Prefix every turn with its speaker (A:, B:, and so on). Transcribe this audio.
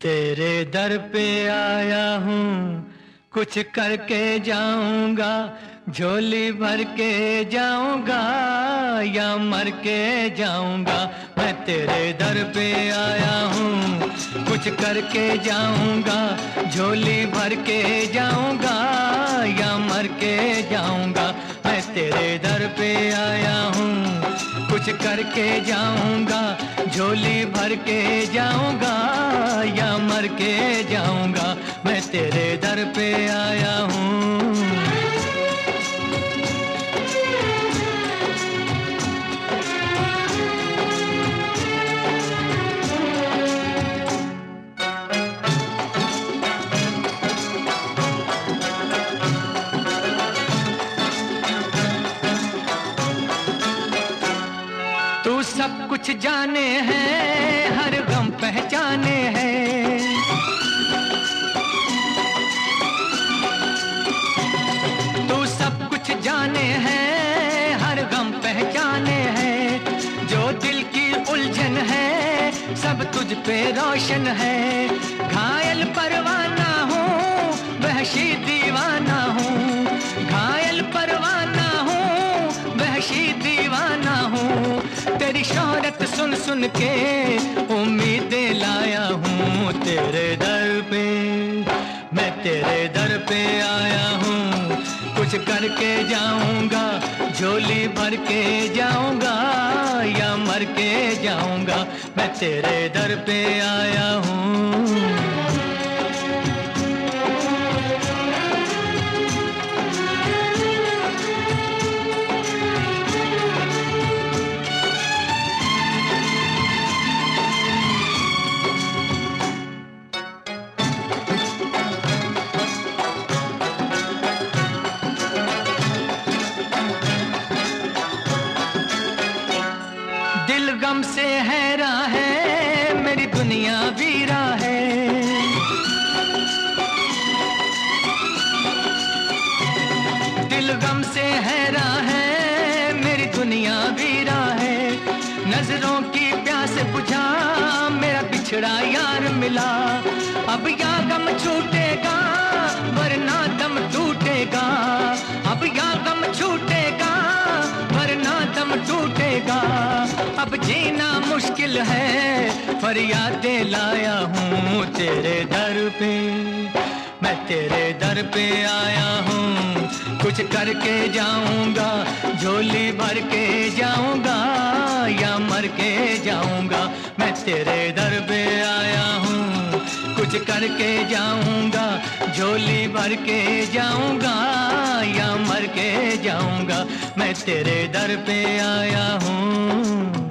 A: तेरे दर पे आया हूँ, कुछ करके जाऊंगा, झोली भर के जाऊंगा या मर के जाऊंगा। मैं तेरे दर पे आया हूँ, कुछ करके जाऊंगा, झोली भर के जाऊंगा या मर के जाऊंगा। मैं तेरे दर पे आया हूँ, कुछ करके जाऊंगा, झोली भर के जाऊंगा या मर के जाऊंगा। मैं तेरे दर पे आया हूँ। तू सब कुछ जाने हैं, हर गम पहचाने हैं। तू सब कुछ जाने हैं, हर गम पहचाने हैं। जो दिल की उलझन है, सब तुझ पे रोशन है। घायल परवाना हूँ, वहशी दीवाना हूँ। घायल परवाना हूँ, वहशी दीवाना हूँ। तेरी शोहरत सुन सुन के उम्मीदें लाया हूँ तेरे दर पे। मैं तेरे दर पे आया हूँ, कुछ करके जाऊंगा, झोली भर के जाऊंगा या मर के जाऊंगा। मैं तेरे दर पे आया हूँ। दिल गम से हैरा है, मेरी दुनिया वीरा है। दिल गम से हैरा है, मेरी दुनिया वीरा है। नजरों की प्यास बुझा, मेरा बिछड़ा यार मिला। अब या गम छूटेगा, वरना दम टूटेगा। अब या गम छूटेगा, वरना दम टूटेगा। अब जीना मुश्किल है, फरियादें लाया हूँ तेरे दर पे। मैं तेरे दर पे आया हूँ, कुछ करके जाऊंगा, झोली भर के जाऊंगा या मर के जाऊंगा। मैं तेरे दर पे आया हूँ, कुछ करके जाऊंगा, झोली भर के जाऊंगा या मर के जाऊंगा। मैं तेरे दर पे आया हूँ।